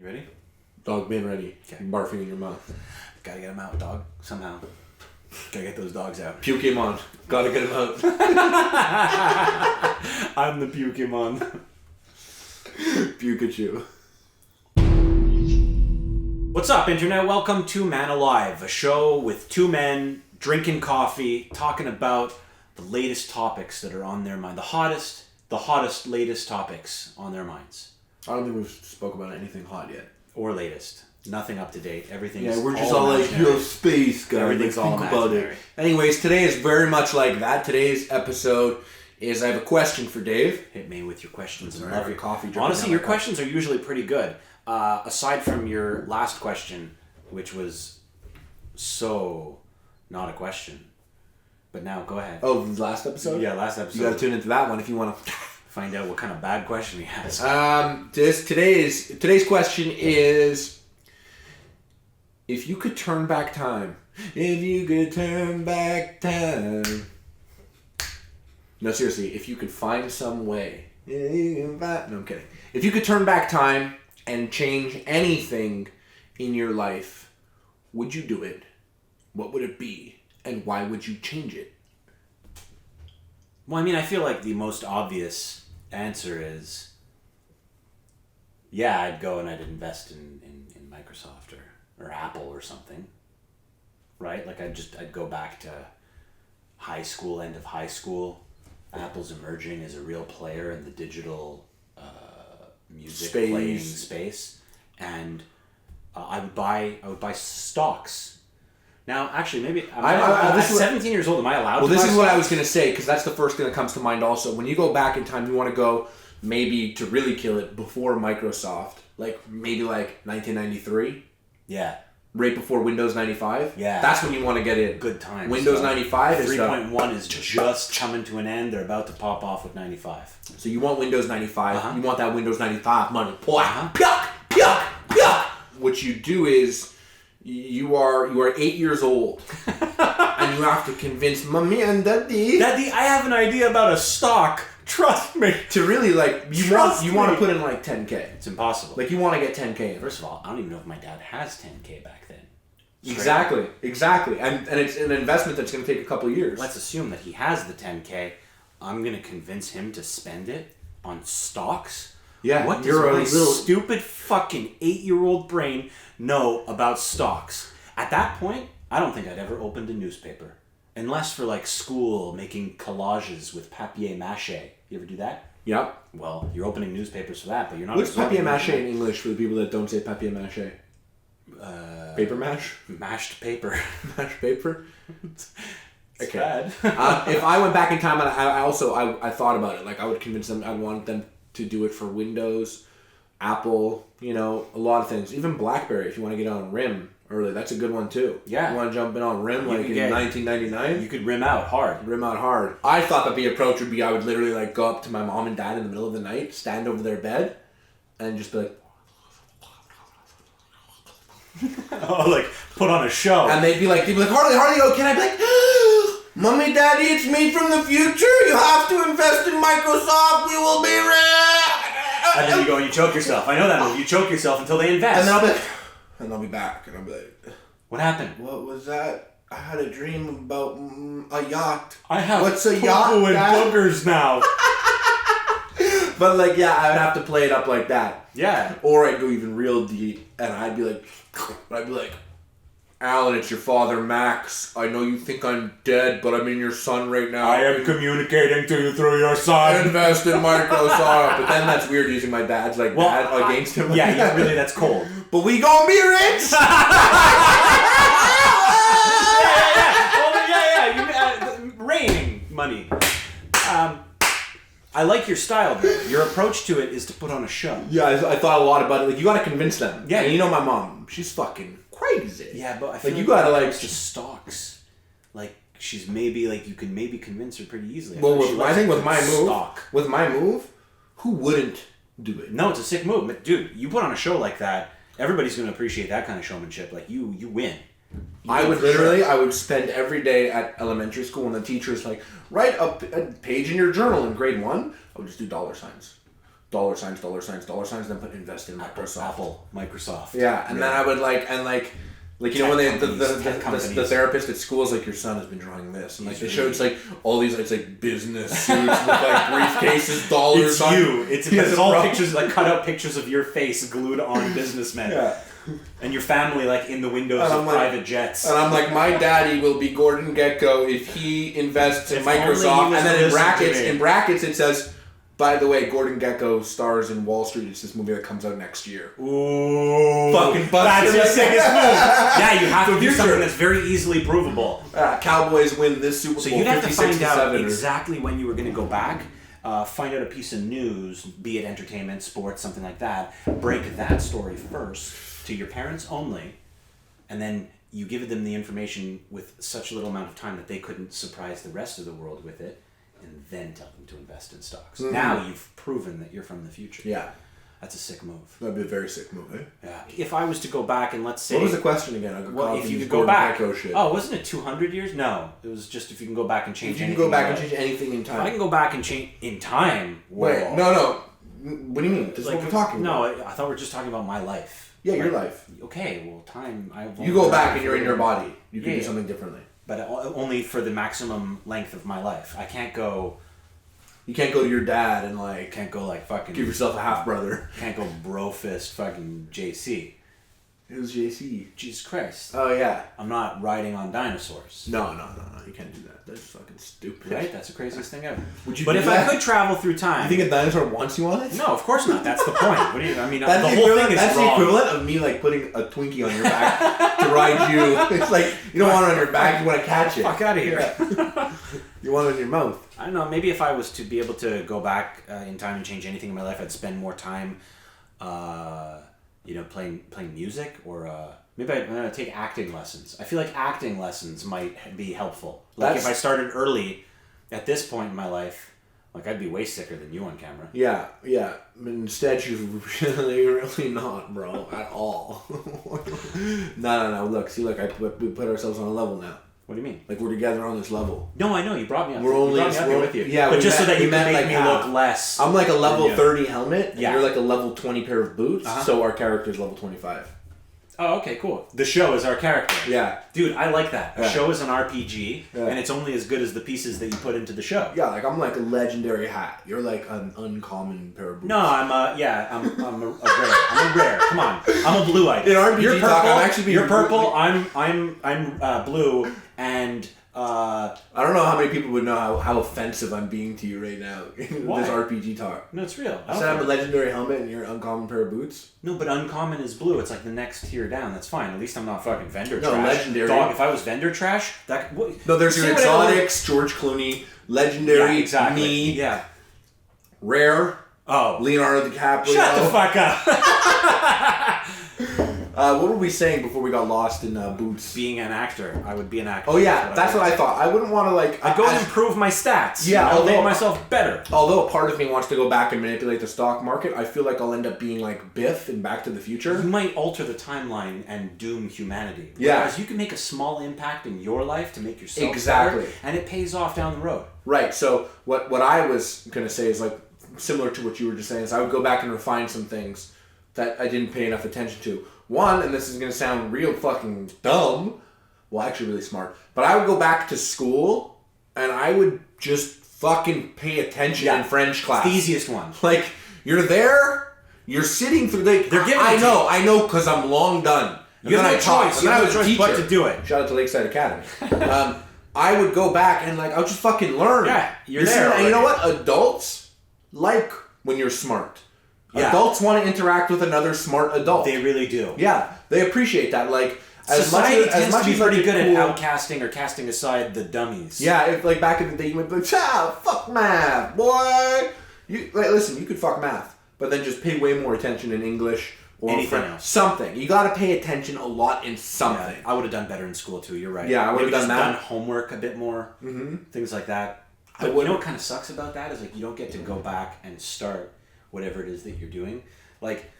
You ready? Dog being ready. Okay. Barfing in your mouth. Gotta get them out, dog. Somehow. Gotta get those dogs out. Puke him on. Gotta get him out. I'm the Pokemon. Pikachu. What's up, Internet? Welcome to Man Alive, a show with two men drinking coffee, talking about the latest topics that are on their mind. The hottest, latest topics on their minds. I don't think we've spoke about anything hot yet. Or latest. Nothing up to date. Everything Yeah, is we're just all like, yo, space guys. Everything's all think about imaginary. it. Anyways, today is very much like that. Today's episode is I have a question for Dave. Hit me with your questions and Sorry, love your your coffee dripping Honestly, down your my questions are usually pretty good. Aside from your last question, which was so not a question. But now, go ahead. Oh, the last episode? Yeah, last episode. You gotta tune into that one if you want to Find out what kind of bad question he has. Today's question is, if you could turn back time. If you could turn back time. No, seriously, if you could find some way. No, I'm kidding. If you could turn back time and change anything in your life, would you do it? What would it be? And why would you change it? Well, I mean, I feel like the most obvious answer is, yeah, I'd go and I'd invest in Microsoft or Apple or something. Right? Like, I'd go back to high school, end of high school. Apple's emerging as a real player in the digital music playing space. And I would buy stocks. Now, actually, maybe I'm 17 years old. Am I allowed to buy Well, this is what stocks? I was going to say, because that's the first thing that comes to mind also. When you go back in time, you want to go maybe to really kill it before Microsoft. Maybe 1993. Yeah. Right before Windows 95. Yeah. That's when you want to get in. Good times. Windows 95 is 3.1 is just coming to an end. They're about to pop off with 95. So you want Windows 95. Uh-huh. You want that Windows 95 money. Uh-huh. What you do is you are 8 years old and you have to convince mommy and daddy. Daddy, I have an idea about a stock. Trust me. To really you want to put in 10K. It's impossible. You want to get 10K in. First of all, I don't even know if my dad has 10K back then. Exactly. And it's an investment that's going to take a couple of years. Let's assume that he has the 10K. I'm going to convince him to spend it on stocks. Yeah, What does you're a my little stupid fucking 8-year-old brain know about stocks? At that point, I don't think I'd ever opened a newspaper. Unless for school, making collages with papier-mâché. You ever do that? Yep. Well, you're opening newspapers for that, but you're not... What's papier-mâché in English for the people that don't say papier-mâché? Paper mash? Mashed paper. Mashed paper? It's bad. If I went back in time, and I thought about it. I would convince them, I want them to do it for Windows, Apple, a lot of things. Even BlackBerry, if you want to get on RIM early, that's a good one too. Yeah. You want to jump in on RIM in 1999? You could rim out hard. Rim out hard. I thought that the approach would be I would literally go up to my mom and dad in the middle of the night, stand over their bed, and just be like... Oh, put on a show. And they'd be like, Harley, oh, can I be like, Mommy, Daddy, it's me from the future. You have to invest in Microsoft. We will be rich. And then you go and you choke yourself. I know that move. You choke yourself until they invest. And then I'll be like, and I'll be back. And I'll be like, what happened? what was that? I had a dream about a yacht. I have What's a yacht, and Dad? boogers now. But I would have to play it up like that. Yeah. Or I'd go even real deep, and I'd be like, Alan, it's your father, Max. I know you think I'm dead, but I'm in your son right now. I am communicating to you through your son. Invest in Microsoft. But then that's weird using my dad's dad against him. Yeah, really, that's cold. But we gonna be rich. Raining money. I like your style, though. Your approach to it is to put on a show. Yeah, I thought a lot about it. You gotta convince them. Yeah. And my mom, she's fucking crazy. Yeah, but I feel you gotta just stocks. She's maybe you can maybe convince her pretty easily. I think with my move, stock. With my move, who wouldn't do it? No, it's a sick move. But dude, you put on a show like that, everybody's gonna appreciate that kind of showmanship. You win. I would spend every day at elementary school when the teacher's write a page in your journal in grade 1. I would just do dollar signs. dollar signs, then put invest in Microsoft. Apple, Microsoft. Yeah, and then I would like you know when the therapist at school is like, your son has been drawing this, and like they showed, it's like all these, it's like business suits with like briefcases, dollars. It's all pictures, like cut out pictures of your face glued on businessmen. Yeah. And your family like in the windows of private jets. And I'm like, my daddy will be Gordon Gekko if he invests in Microsoft. And then in brackets it says, by the way, Gordon Gekko stars in Wall Street. It's this movie that comes out next year. Ooh. Fucking That's your sickest move. Yeah, you have to do something that's very easily provable. Cowboys win this Super Bowl. So you'd have to find out exactly when you were going to go back. Find out a piece of news, be it entertainment, sports, something like that. Break that story first to your parents only, and then you give them the information with such little amount of time that they couldn't surprise the rest of the world with it, and then tell them to invest in stocks. Mm-hmm. Now you've proven that you're from the future. Yeah. That's a sick move. That'd be a very sick move, eh? Yeah. If I was to go back and let's say... What was the question again? Well, if you could go back... Oh, wasn't it 200 years? No. It was just if you can go back and change anything. If you can go back and change anything in time. If I can go back and change... In time? Wait, no. What do you mean? This is what we're talking about. No, I thought we were just talking about my life. Yeah, your life. Okay, well, time... You go back and you're in your body. You can do something differently. But only for the maximum length of my life. I can't go... You can't go to your dad and like... Can't go like fucking... Give yourself a half-brother. Can't go bro-fist fucking JC. Who's JC? Jesus Christ. Oh, yeah. I'm not riding on dinosaurs. No. You can't do that. That's fucking stupid. Right? That's the craziest thing ever. But if I could travel through time... You think a dinosaur wants you on it? No, of course not. That's the point. What do you... I mean, the whole thing is That's wrong. the equivalent of me like putting a Twinkie on your back to ride you. It's like, you don't want it on your back, you want to catch it. Fuck out of here. Yeah. You want it in your mouth. I don't know. Maybe if I was to be able to go back in time and change anything in my life, I'd spend more time, playing music, or maybe I'd take acting lessons. I feel like acting lessons might be helpful. Like if I started early, at this point in my life, like I'd be way sicker than you on camera. Yeah. But instead, you're really not, bro, at all. No. Look, we put ourselves on a level now. What do you mean? Like we're together on this level. No, I know. You brought me up. We're up here with you. Yeah, but just so that you can make me look less. I'm like a level 30 helmet, and you're like a level 20 pair of boots. Uh-huh. So our character's level 25. Oh, okay, cool. The show is our character. Yeah. Dude, I like that. A show is an RPG, and it's only as good as the pieces that you put into the show. Yeah, like I'm like a legendary hat. You're like an uncommon pair of boots. No, I'm a rare. I'm a rare. Come on. I'm a blue-eyed. In RPG you're purple, talk, I'm actually being... You're purple, I'm blue, and... I don't know how many people would know how offensive I'm being to you right now in Why? this RPG talk. No, it's real. I said I have a legendary helmet and you're an uncommon pair of boots. No, but uncommon is blue. It's like the next tier down. That's fine. At least I'm not fucking vendor trash. No, legendary. Dog, if I was vendor trash, that... No, there's your exotics, George Clooney, legendary, exactly. me, yeah. rare, Leonardo DiCaprio. Shut the fuck up. What were we saying before we got lost in Boots? Being an actor. I would be an actor. Oh yeah, that's what I thought. I wouldn't want to like... I'd go and improve my stats. Yeah, I'll make myself better. Although a part of me wants to go back and manipulate the stock market, I feel like I'll end up being like Biff in Back to the Future. You might alter the timeline and doom humanity. Yeah. Whereas you can make a small impact in your life to make yourself exactly better, and it pays off down the road. Right, so what I was going to say is like, similar to what you were just saying, is I would go back and refine some things that I didn't pay enough attention to. One, and this is going to sound real fucking dumb, well actually really smart, but I would go back to school and I would just fucking pay attention in French class. It's the easiest one. Like, you're there, you're sitting through the... They're giving I know, because I'm long done. You have no choice. You have no choice but to do it. Shout out to Lakeside Academy. I would go back and like, I'll just fucking learn. Yeah, you're there. And you know what? Adults like when you're smart. Yeah. Adults want to interact with another smart adult. They really do. Yeah, they appreciate that. Like, society tends to be pretty good at outcasting or casting aside the dummies. Yeah, if like back in the day you would be like, fuck math, boy. Listen, you could fuck math, but then just pay way more attention in English or anything else. Something. You got to pay attention a lot in something. Yeah, I would have done better in school too. You're right. Yeah, I would have done homework a bit more. Mm-hmm. Things like that. But you know what kind of sucks about that is like you don't get to go back and start whatever it is that you're doing. Like,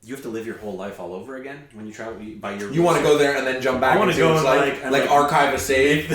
you have to live your whole life all over again when you travel by your... You want to go there and then jump back I want to go and like archive a save.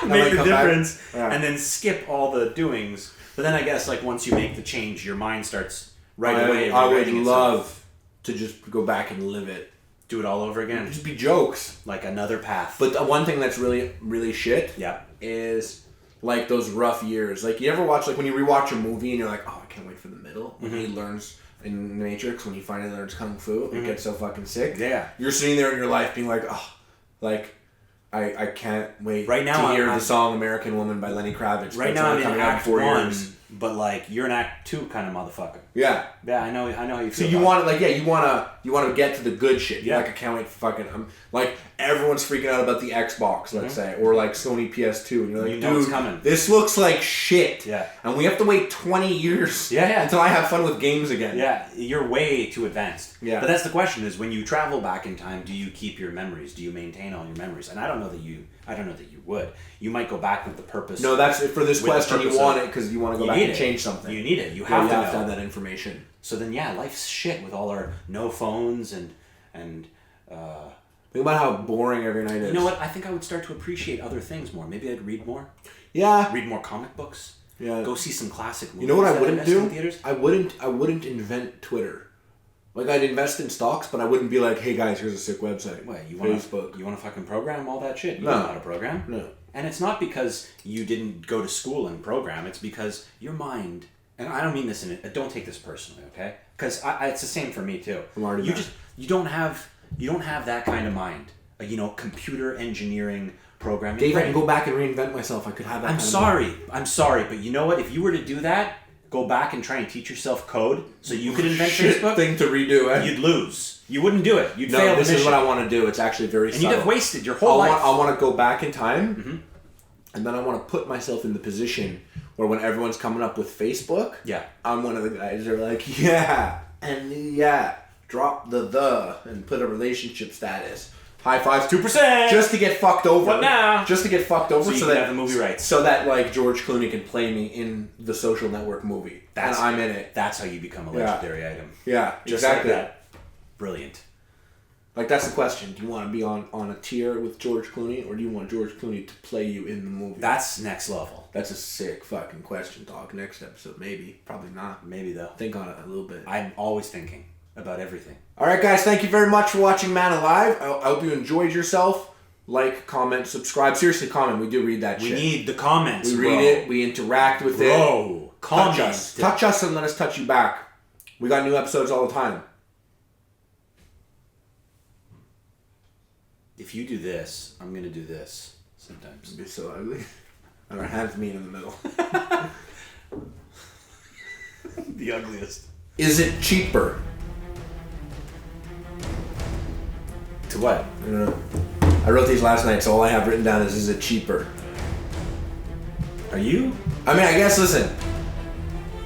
Make the difference and then skip all the doings. But then I guess like once you make the change, your mind starts away. I would rewriting love to just go back and live it. Do it all over again. It'd just be jokes. Like another path. But the one thing that's really, really shit yeah. is like those rough years. Like you ever watch, like when you rewatch a movie and you're like, oh, I can't wait for the middle. When he learns in Matrix, when he finally learns Kung Fu and gets so fucking sick. Yeah. You're sitting there in your life being like, oh, like, I can't wait right now to hear the song American Woman by Lenny Kravitz. Right now I'm in Act 1, years. but like you're in Act 2 kind of motherfucker. Yeah. Yeah, I know how you feel. So you want to, like, you want to get to the good shit. Yeah. Like, I can't wait for fucking, like, everyone's freaking out about the Xbox, let's say, or like Sony PS2, and you're like, you know dude, it's coming. This looks like shit. Yeah. And we have to wait 20 years Yeah. until I have fun with games again. Yeah, you're way too advanced. Yeah. But that's the question: is when you travel back in time, do you keep your memories? Do you maintain all your memories? And I don't know that you would. You might go back with the purpose. No, that's for this question. You want it because you want to go back and change something. You need it. You have to have that information. So then, yeah, life's shit with all our no phones and. Think about how boring every night is. You know what? I think I would start to appreciate other things more. Maybe I'd read more. Yeah. Read more comic books. Yeah. Go see some classic movies. You know what I wouldn't do? In theaters? I wouldn't invent Twitter. Like, I'd invest in stocks, but I wouldn't be like, hey guys, here's a sick website. What, you want Facebook. You want to fucking program all that shit? You No. don't know how to program. No. And it's not because you didn't go to school and program. It's because your mind, and I don't mean this don't take this personally, okay? Because it's the same for me too. I'm already back. You don't have that kind of mind. Computer engineering programming. Dave, I can go back and reinvent myself. I could have that. I'm sorry, but you know what? If you were to do that, go back and try and teach yourself code so you could invent Facebook. Thing to redo, eh? You'd lose. You wouldn't do it. You'd fail the this mission. is what I want to do. It's actually very and subtle. you'd have wasted your whole life. I want to go back in time, and then I want to put myself in the position where when everyone's coming up with Facebook, yeah, I'm one of the guys that are like, drop the and put a relationship status. High fives, 2%. Just to get fucked over. What now? Just to get fucked over, so that have the movie rights. So that like George Clooney can play me in the Social Network movie, and I'm in it. That's how you become a legendary item. Yeah, Just exactly. like that. Brilliant. Like, that's the question. Do you want to be on a tier with George Clooney, or do you want George Clooney to play you in the movie? That's next level. That's a sick fucking question, dog. Next episode, maybe. Probably not. Maybe, though. Think on it a little bit. I'm always thinking about everything. All right, guys. Thank you very much for watching Man Alive. I hope you enjoyed yourself. Like, comment, subscribe. Seriously, comment. We do read that shit. We need the comments, We read it. We interact with it. Bro, Touch us. Touch us and let us touch you back. We got new episodes all the time. If you do this, I'm going to do this sometimes. It'd be so ugly. And our hands meet in the middle. The ugliest. Is it cheaper? To what? I don't know. I wrote these last night, so all I have written down is it cheaper? Are you? I mean, I guess, listen.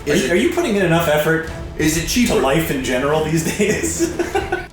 Are you putting in enough effort Is it cheaper? to life in general these days?